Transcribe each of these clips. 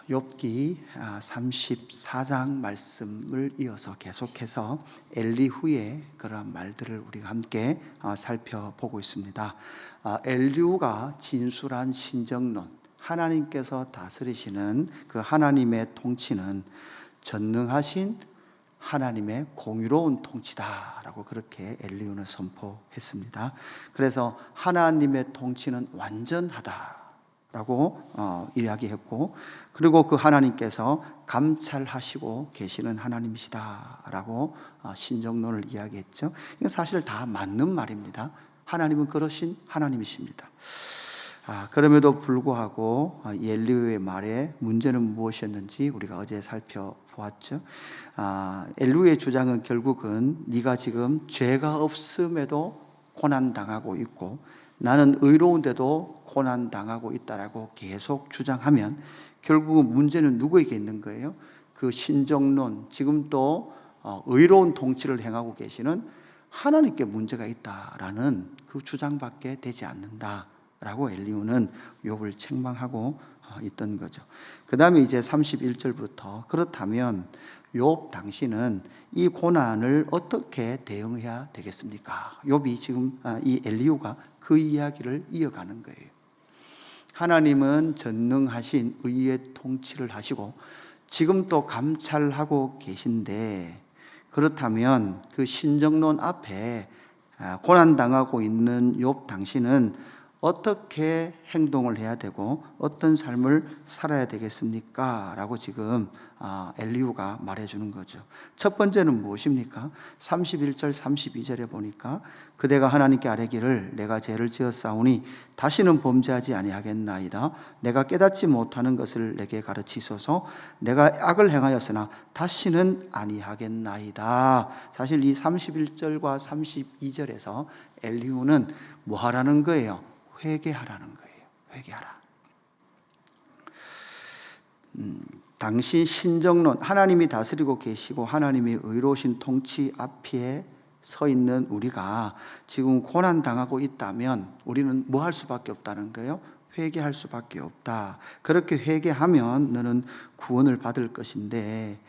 욥기 34장 말씀을 이어서 계속해서 엘리후의 그러한 말들을 우리가 함께 살펴보고 있습니다. 엘리후가 진술한 신정론, 하나님께서 다스리시는 그 하나님의 통치는 전능하신 하나님의 공유로운 통치다라고 그렇게 엘리후는 선포했습니다. 그래서 하나님의 통치는 완전하다라고 이야기했고, 그리고 그 하나님께서 감찰하시고 계시는 하나님이시다라고 신정론을 이야기했죠. 이건 사실 다 맞는 말입니다. 하나님은 그러신 하나님이십니다. 그럼에도 불구하고 엘리후의 말에 문제는 무엇이었는지 우리가 어제 살펴보았죠. 엘리후의 주장은 결국은 네가 지금 죄가 없음에도 고난당하고 있고 나는 의로운데도 고난당하고 있다라고 계속 주장하면 결국은 문제는 누구에게 있는 거예요? 그 신정론, 지금 또 의로운 통치를 행하고 계시는 하나님께 문제가 있다라는 그 주장밖에 되지 않는다 라고 엘리후는 욥을 책망하고 있던 거죠. 그 다음에 이제 31절부터 그렇다면 욥 당신은 이 고난을 어떻게 대응해야 되겠습니까? 욥이 지금 이 엘리후가 그 이야기를 이어가는 거예요. 하나님은 전능하신 의의 통치를 하시고 지금 또 감찰하고 계신데, 그렇다면 그 신정론 앞에 고난당하고 있는 욥 당신은 어떻게 행동을 해야 되고 어떤 삶을 살아야 되겠습니까? 라고 지금 엘리후가 말해주는 거죠. 첫 번째는 무엇입니까? 31절 32절에 보니까 그대가 하나님께 아뢰기를 내가 죄를 지었사오니 다시는 범죄하지 아니하겠나이다. 내가 깨닫지 못하는 것을 내게 가르치소서. 내가 악을 행하였으나 다시는 아니하겠나이다. 사실 이 31절과 32절에서 엘리후는 뭐 하라는 거예요? 회개하라는 거예요. 회개하라. 당시 신정론, 하나님이 다스리고 계시고 하나님이 의로우신 통치 앞에 서 있는 우리가 지금 고난당하고 있다면 우리는 뭐 할 수밖에 없다는 거예요? 회개할 수밖에 없다. 그렇게 회개하면 너는 구원을 받을 것인데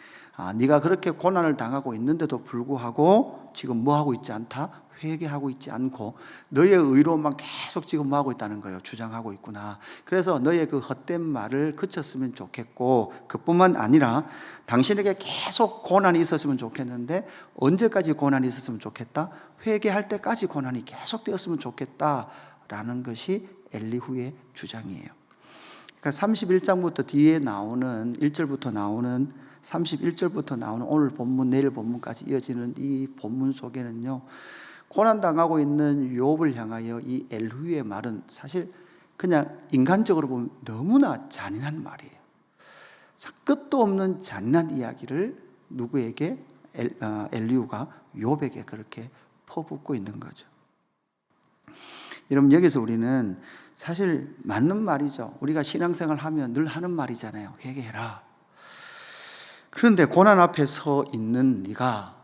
네가 그렇게 고난을 당하고 있는데도 불구하고 지금 뭐 하고 있지 않다? 회개하고 있지 않고 너의 의로움만 계속 지금 뭐 하고 있다는 거예요? 주장하고 있구나. 그래서 너의 그 헛된 말을 그쳤으면 좋겠고, 그뿐만 아니라 당신에게 계속 고난이 있었으면 좋겠는데 언제까지 고난이 있었으면 좋겠다? 회개할 때까지 고난이 계속 되었으면 좋겠다라는 것이 엘리후의 주장이에요. 그러니까 31장부터 뒤에 나오는 1절부터 나오는 31절부터 나오는 오늘 본문, 내일 본문까지 이어지는 이 본문 속에는요, 고난당하고 있는 욥을 향하여 이 엘리후의 말은 사실 그냥 인간적으로 보면 너무나 잔인한 말이에요. 끝도 없는 잔인한 이야기를 누구에게? 엘리후가 욥에게 그렇게 퍼붓고 있는 거죠. 여러분, 여기서 우리는 사실 맞는 말이죠. 우리가 신앙생활 하면 늘 하는 말이잖아요. 회개해라. 그런데 고난 앞에 서 있는 네가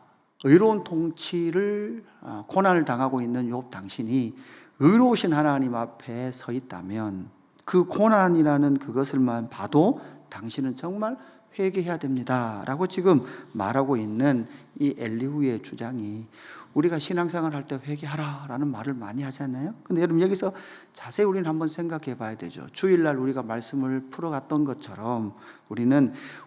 의로운 통치를 고난을 당하고 있는 욥 당신이 의로우신 하나님 앞에 서 있다면 그 고난이라는 그것을만 봐도 당신은 정말 회개해야 됩니다 라고 지금 말하고 있는 이 엘리후의 주장이, 우리가 신앙생활 할 때 회개하라 라는 말을 많이 하잖아요. 근데 여러분, 여기서 자세히 우리는 한번 생각해 봐야 되죠. 주일날 우리가 말씀을 풀어갔던 것처럼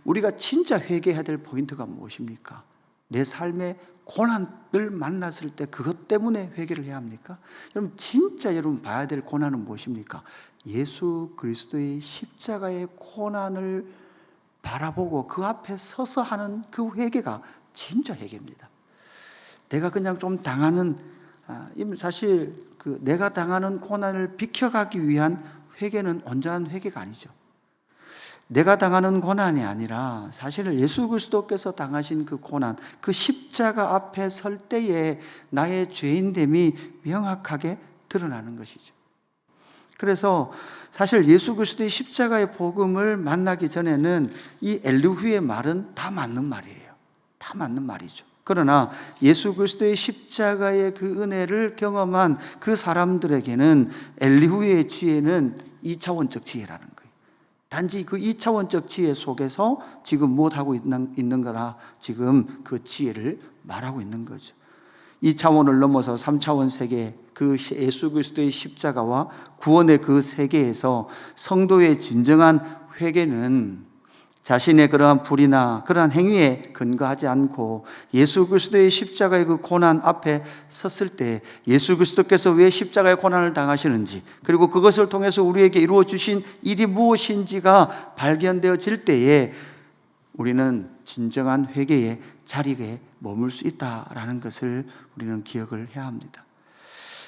우리가 진짜 회개해야 될 포인트가 무엇입니까? 내 삶의 고난을 만났을 때 그것 때문에 회개를 해야 합니까? 여러분, 진짜 여러분 봐야 될 고난은 무엇입니까? 예수 그리스도의 십자가의 고난을 바라보고 그 앞에 서서 하는 그 회개가 진짜 회개입니다. 내가 그냥 좀 당하는, 사실 내가 당하는 고난을 비켜가기 위한 회개는 온전한 회개가 아니죠. 내가 당하는 고난이 아니라 사실 예수 그리스도께서 당하신 그 고난, 그 십자가 앞에 설 때에 나의 죄인됨이 명확하게 드러나는 것이죠. 그래서 사실 예수 그리스도의 십자가의 복음을 만나기 전에는 이 엘리후의 말은 다 맞는 말이에요. 다 맞는 말이죠. 그러나 예수 그리스도의 십자가의 그 은혜를 경험한 그 사람들에게는 엘리후의 지혜는 2차원적 지혜라는 거예요. 단지 그 2차원적 지혜 속에서 지금 무엇하고 있는 거나 지금 그 지혜를 말하고 있는 거죠. 2차원을 넘어서 3차원 세계, 그 예수 그리스도의 십자가와 구원의 그 세계에서 성도의 진정한 회개는 자신의 그러한 불의나 그러한 행위에 근거하지 않고 예수 그리스도의 십자가의 그 고난 앞에 섰을 때 예수 그리스도께서 왜 십자가의 고난을 당하시는지, 그리고 그것을 통해서 우리에게 이루어 주신 일이 무엇인지가 발견되어질 때에 우리는 진정한 회개의 자리에 머물 수 있다라는 것을 우리는 기억을 해야 합니다.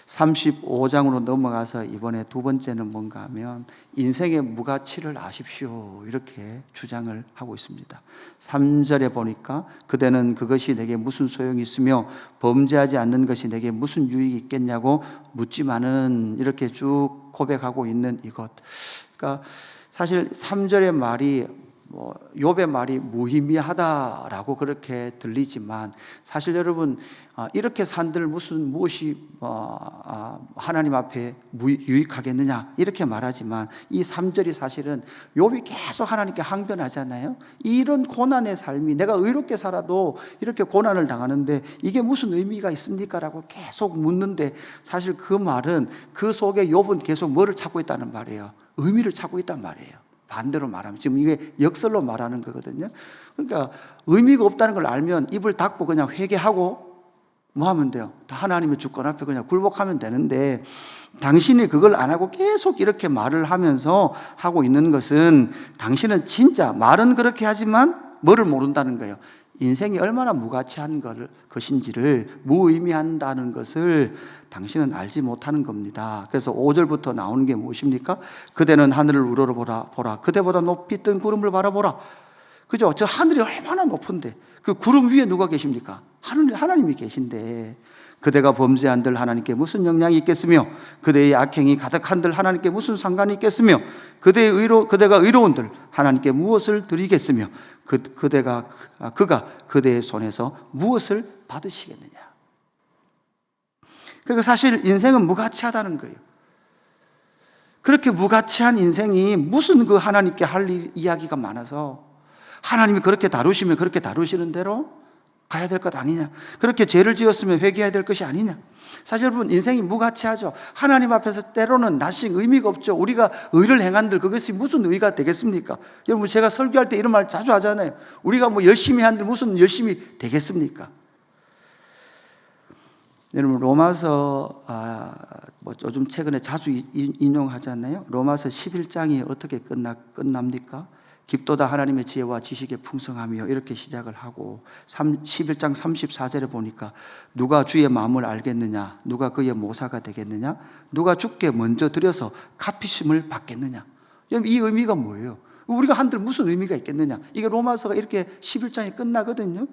35장으로 넘어가서 이번에 두 번째는 뭔가 하면 인생의 무가치를 아십시오, 이렇게 주장을 하고 있습니다. 3절에 보니까 그대는 그것이 내게 무슨 소용이 있으며 범죄하지 않는 것이 내게 무슨 유익이 있겠냐고 묻지만은, 이렇게 쭉 고백하고 있는 이것. 그러니까 사실 3절의 말이 욥의 말이 무의미하다라고 그렇게 들리지만, 사실 여러분 이렇게 산들 무엇이 하나님 앞에 유익하겠느냐 이렇게 말하지만, 이 3절이 사실은 욥이 계속 하나님께 항변하잖아요. 이런 고난의 삶이, 내가 의롭게 살아도 이렇게 고난을 당하는데 이게 무슨 의미가 있습니까? 라고 계속 묻는데, 사실 그 말은 그 속에 욥은 계속 뭐를 찾고 있다는 말이에요? 의미를 찾고 있단 말이에요. 반대로 말하면 지금 이게 역설로 말하는 거거든요. 그러니까 의미가 없다는 걸 알면 입을 닫고 그냥 회개하고 뭐 하면 돼요? 다 하나님의 주권 앞에 그냥 굴복하면 되는데, 당신이 그걸 안 하고 계속 이렇게 말을 하면서 하고 있는 것은, 당신은 진짜 말은 그렇게 하지만 뭐를 모른다는 거예요. 인생이 얼마나 무가치한 것인지를, 무의미한다는 것을 당신은 알지 못하는 겁니다. 그래서 5절부터 나오는 게 무엇입니까? 그대는 하늘을 우러러보라. 그대보다 높이 뜬 구름을 바라보라. 그죠? 저 하늘이 얼마나 높은데 그 구름 위에 누가 계십니까? 하나님이 계신데, 그대가 범죄한들 하나님께 무슨 영향이 있겠으며 그대의 악행이 가득한들 하나님께 무슨 상관이 있겠으며 그대가 의로운들 하나님께 무엇을 드리겠으며 그가 그대의 손에서 무엇을 받으시겠느냐. 그러니까 사실 인생은 무가치하다는 거예요. 그렇게 무가치한 인생이 무슨 그 하나님께 할 이야기가 많아서, 하나님이 그렇게 다루시면 그렇게 다루시는 대로 가야 될 것 아니냐, 그렇게 죄를 지었으면 회개해야 될 것이 아니냐. 사실 여러분, 인생이 무가치하죠. 하나님 앞에서 때로는 나씩 의미가 없죠. 우리가 의를 행한들 그것이 무슨 의가 되겠습니까? 여러분, 제가 설교할 때 이런 말 자주 하잖아요. 우리가 열심히 한들 무슨 열심히 되겠습니까? 여러분, 로마서 요즘 최근에 자주 인용하잖아요. 로마서 11장이 어떻게 끝납니까? 깊도다 하나님의 지혜와 지식의 풍성함이요, 이렇게 시작을 하고 11장 34절에 보니까 누가 주의 마음을 알겠느냐, 누가 그의 모사가 되겠느냐, 누가 주께 먼저 드려서 갚으심을 받겠느냐. 여러분, 이 의미가 뭐예요? 우리가 한들 무슨 의미가 있겠느냐. 이게 로마서가 이렇게 11장이 끝나거든요.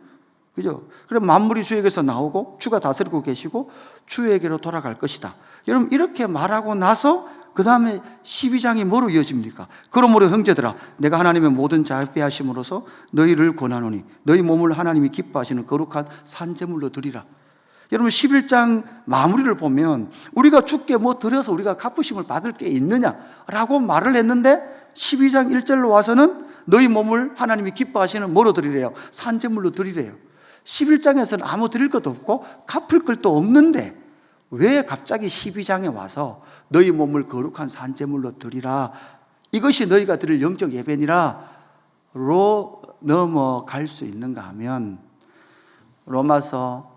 그죠? 그럼 만물이 주에게서 나오고 주가 다스리고 계시고 주에게로 돌아갈 것이다. 여러분, 이렇게 말하고 나서 그 다음에 12장이 뭐로 이어집니까? 그러므로 형제들아, 내가 하나님의 모든 자비하심으로써 너희를 권하노니 너희 몸을 하나님이 기뻐하시는 거룩한 산제물로 드리라. 여러분, 11장 마무리를 보면 우리가 주께 뭐 드려서 우리가 갚으심을 받을 게 있느냐라고 말을 했는데, 12장 1절로 와서는 너희 몸을 하나님이 기뻐하시는 뭐로 드리래요? 산제물로 드리래요. 11장에서는 아무 드릴 것도 없고 갚을 것도 없는데 왜 갑자기 12장에 와서 너희 몸을 거룩한 산제물로 드리라, 이것이 너희가 드릴 영적 예배니라 로 넘어갈 수 있는가 하면, 로마서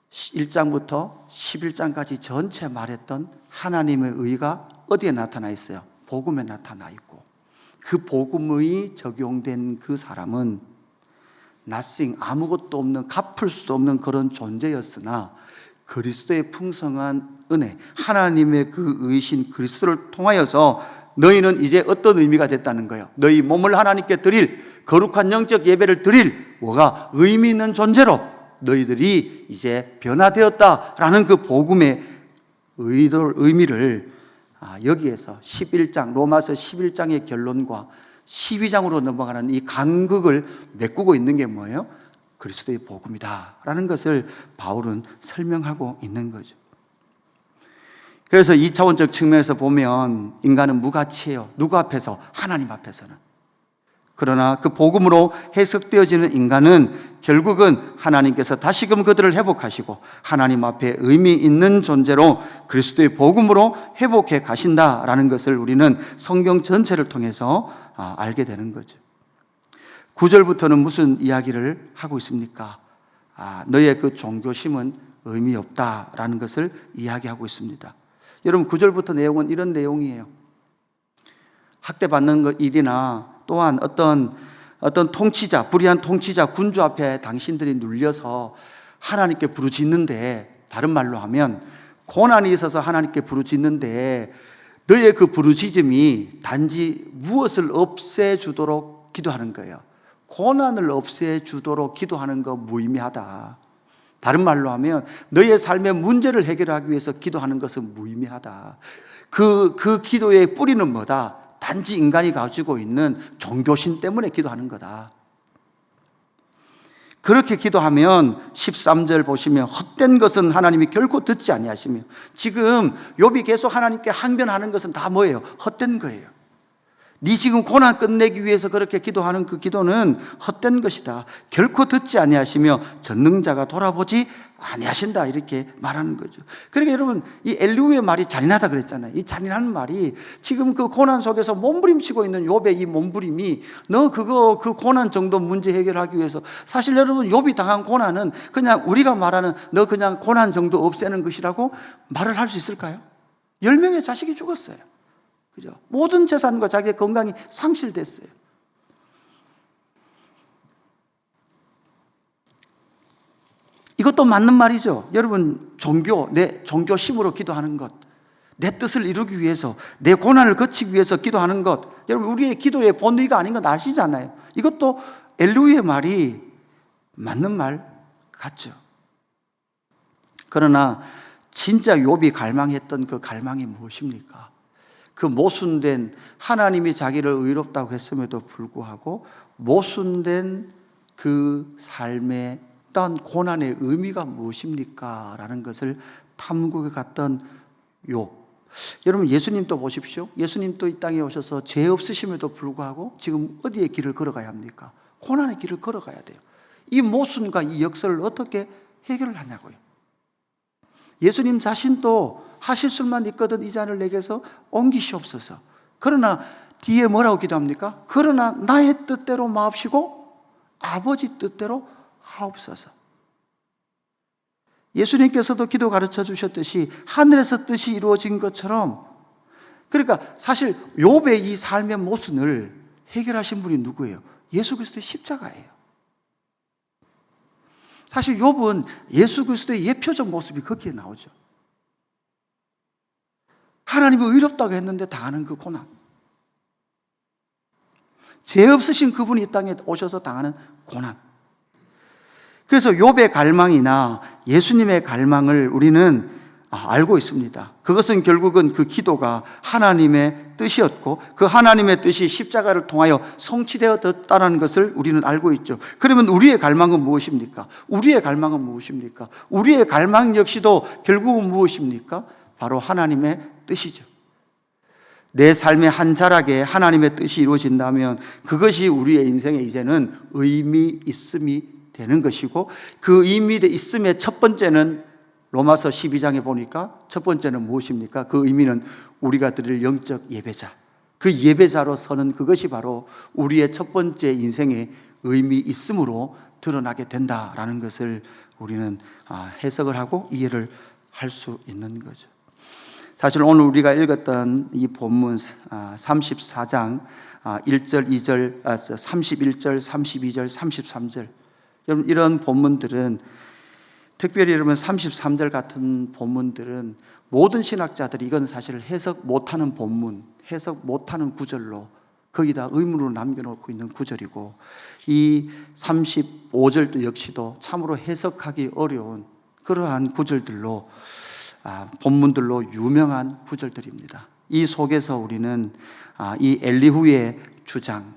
1장부터 11장까지 전체 말했던 하나님의 의가 어디에 나타나 있어요? 복음에 나타나 있고, 그 복음의 적용된 그 사람은 nothing, 아무것도 없는, 갚을 수도 없는 그런 존재였으나 그리스도의 풍성한 은혜, 하나님의 그 의신 그리스도를 통하여서 너희는 이제 어떤 의미가 됐다는 거예요? 너희 몸을 하나님께 드릴 거룩한 영적 예배를 드릴 뭐가 의미 있는 존재로 너희들이 이제 변화되었다라는 그 복음의 의미를 여기에서 11장, 로마서 11장의 결론과 12장으로 넘어가는 이 간극을 메꾸고 있는 게 뭐예요? 그리스도의 복음이다 라는 것을 바울은 설명하고 있는 거죠. 그래서 2차원적 측면에서 보면 인간은 무가치예요. 누구 앞에서? 하나님 앞에서는. 그러나 그 복음으로 해석되어지는 인간은 결국은 하나님께서 다시금 그들을 회복하시고 하나님 앞에 의미 있는 존재로 그리스도의 복음으로 회복해 가신다라는 것을 우리는 성경 전체를 통해서 알게 되는 거죠. 9절부터는 무슨 이야기를 하고 있습니까? 너의 그 종교심은 의미 없다라는 것을 이야기하고 있습니다. 여러분 9절부터 내용은 이런 내용이에요. 학대받는 일이나 또한 어떤 통치자, 불의한 통치자, 군주 앞에 당신들이 눌려서 하나님께 부르짖는데, 다른 말로 하면 고난이 있어서 하나님께 부르짖는데 너의 그 부르짖음이 단지 무엇을 없애주도록 기도하는 거예요. 고난을 없애주도록 기도하는 거 무의미하다. 다른 말로 하면 너의 삶의 문제를 해결하기 위해서 기도하는 것은 무의미하다. 그 기도의 뿌리는 뭐다? 단지 인간이 가지고 있는 종교심 때문에 기도하는 거다. 그렇게 기도하면 13절 보시면 헛된 것은 하나님이 결코 듣지 아니하시며, 지금 욥이 계속 하나님께 항변하는 것은 다 뭐예요? 헛된 거예요. 네 지금 고난 끝내기 위해서 그렇게 기도하는 그 기도는 헛된 것이다. 결코 듣지 아니하시며 전능자가 돌아보지 아니하신다. 이렇게 말하는 거죠. 그러니까 여러분, 이 엘리후의 말이 잔인하다 그랬잖아요. 이 잔인한 말이 지금 그 고난 속에서 몸부림치고 있는 욥의 이 몸부림이 너 그 고난 정도 문제 해결하기 위해서, 사실 여러분 욥이 당한 고난은 그냥 우리가 말하는 너 그냥 고난 정도 없애는 것이라고 말을 할 수 있을까요? 10명의 자식이 죽었어요. 그죠? 모든 재산과 자기의 건강이 상실됐어요. 이것도 맞는 말이죠. 여러분, 내 종교심으로 기도하는 것, 내 뜻을 이루기 위해서, 내 고난을 거치기 위해서 기도하는 것, 여러분 우리의 기도의 본의가 아닌 건 아시잖아요. 이것도 엘리후의 말이 맞는 말 같죠. 그러나 진짜 욥이 갈망했던 그 갈망이 무엇입니까? 그 모순된, 하나님이 자기를 의롭다고 했음에도 불구하고 모순된 그 삶의 어떤 고난의 의미가 무엇입니까? 라는 것을 탐구해 갔던 욥. 여러분, 예수님도 보십시오. 예수님도 이 땅에 오셔서 죄 없으심에도 불구하고 지금 어디에 길을 걸어가야 합니까? 고난의 길을 걸어가야 돼요. 이 모순과 이 역설을 어떻게 해결을 하냐고요. 예수님 자신도 하실 수만 있거든 이 잔을 내게서 옮기시옵소서. 그러나 뒤에 뭐라고 기도합니까? 그러나 나의 뜻대로 마옵시고 아버지 뜻대로 하옵소서. 예수님께서도 기도 가르쳐 주셨듯이 하늘에서 뜻이 이루어진 것처럼, 그러니까 사실 욥의 이 삶의 모순을 해결하신 분이 누구예요? 예수 그리스도의 십자가예요. 사실 욥은 예수 그리스도의 예표적 모습이 거기에 나오죠. 하나님이 의롭다고 했는데 당하는 그 고난, 죄 없으신 그분이 이 땅에 오셔서 당하는 고난. 그래서 욥의 갈망이나 예수님의 갈망을 우리는 알고 있습니다. 그것은 결국은 그 기도가 하나님의 뜻이었고 그 하나님의 뜻이 십자가를 통하여 성취되었다는 것을 우리는 알고 있죠. 그러면 우리의 갈망은 무엇입니까? 우리의 갈망은 무엇입니까? 우리의 갈망 역시도 결국은 무엇입니까? 바로 하나님의 뜻이죠. 내 삶의 한 자락에 하나님의 뜻이 이루어진다면 그것이 우리의 인생에 이제는 의미 있음이 되는 것이고, 그 의미 있음의 첫 번째는 로마서 12장에 보니까 첫 번째는 무엇입니까? 그 의미는 우리가 드릴 영적 예배자, 그 예배자로 서는 그것이 바로 우리의 첫 번째 인생의 의미 있음으로 드러나게 된다라는 것을 우리는 해석을 하고 이해를 할 수 있는 거죠. 사실 오늘 우리가 읽었던 이 본문 34장 1절, 2절, 31절, 32절, 33절, 여러분 이런 본문들은, 특별히 여러분 33절 같은 본문들은 모든 신학자들이 이건 사실 해석 못하는 본문, 해석 못하는 구절로 거기다 의문으로 남겨놓고 있는 구절이고, 이 35절도 역시도 참으로 해석하기 어려운 그러한 구절들로, 본문들로 유명한 구절들입니다. 이 속에서 우리는 이 엘리후의 주장,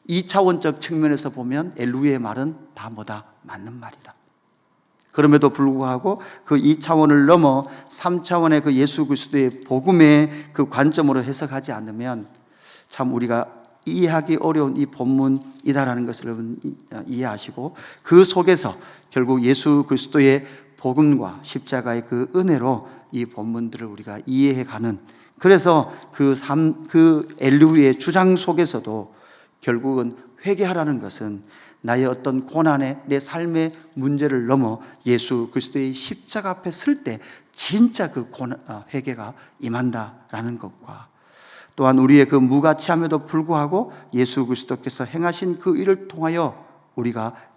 2차원적 측면에서 보면 엘리후의 말은 다 뭐다? 맞는 말이다. 그럼에도 불구하고 그 2차원을 넘어 3차원의 그 예수 그리스도의 복음의 그 관점으로 해석하지 않으면 참 우리가 이해하기 어려운 이 본문이다라는 것을 여러분 이해하시고, 그 속에서 결국 예수 그리스도의 복음과 십자가의 그 은혜로 이 본문들을 우리가 이해해가는, 그래서 그 엘리후의 주장 속에서도 결국은 회개하라는 것은 나의 어떤 고난의 내 삶의 문제를 넘어 예수 그리스도의 십자가 앞에 설 때 진짜 그 회개가 임한다라는 것과, 또한 우리의 그 무가치함에도 불구하고 예수 그리스도께서 행하신 그 일을 통하여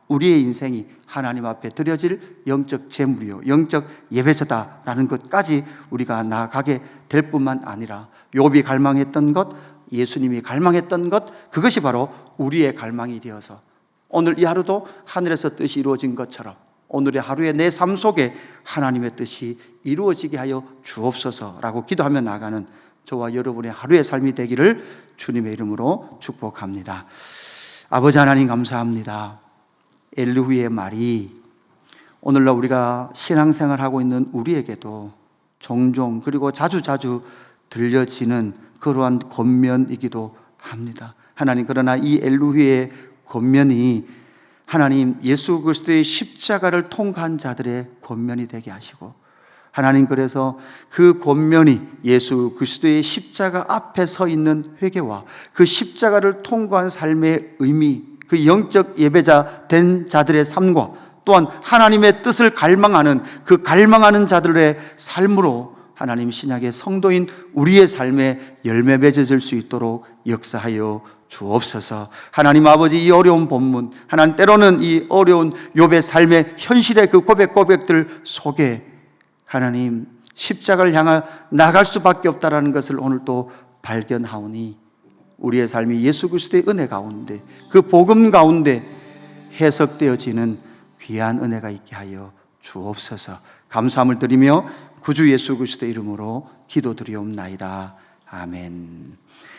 우리의 인생이 하나님 앞에 드려질 영적 제물이요 영적 예배자다라는 것까지 우리가 나아가게 될 뿐만 아니라, 욥이 갈망했던 것, 예수님이 갈망했던 것, 그것이 바로 우리의 갈망이 되어서 오늘 이 하루도 하늘에서 뜻이 이루어진 것처럼 오늘의 하루의 내 삶 속에 하나님의 뜻이 이루어지게 하여 주옵소서라고 기도하며 나가는 저와 여러분의 하루의 삶이 되기를 주님의 이름으로 축복합니다. 아버지 하나님 감사합니다. 엘리후의 말이 오늘날 우리가 신앙생활하고 있는 우리에게도 종종 그리고 자주자주 들려지는 그러한 권면이기도 합니다. 하나님, 그러나 이 엘리후의 권면이 하나님 예수 그리스도의 십자가를 통과한 자들의 권면이 되게 하시고, 하나님, 그래서 그 권면이 예수 그리스도의 십자가 앞에 서 있는 회개와 그 십자가를 통과한 삶의 의미, 그 영적 예배자 된 자들의 삶과 또한 하나님의 뜻을 갈망하는 그 갈망하는 자들의 삶으로 하나님 신약의 성도인 우리의 삶에 열매 맺어질 수 있도록 역사하여 주옵소서. 하나님 아버지, 이 어려운 본문, 하나님 때로는 이 어려운 욥의 삶의 현실의 그 고백들 속에 하나님 십자가를 향해 나갈 수밖에 없다라는 것을 오늘 또 발견하오니, 우리의 삶이 예수 그리스도의 은혜 가운데 그 복음 가운데 해석되어지는 귀한 은혜가 있게 하여 주옵소서. 감사함을 드리며 구주 예수 그리스도의 이름으로 기도드리옵나이다. 아멘.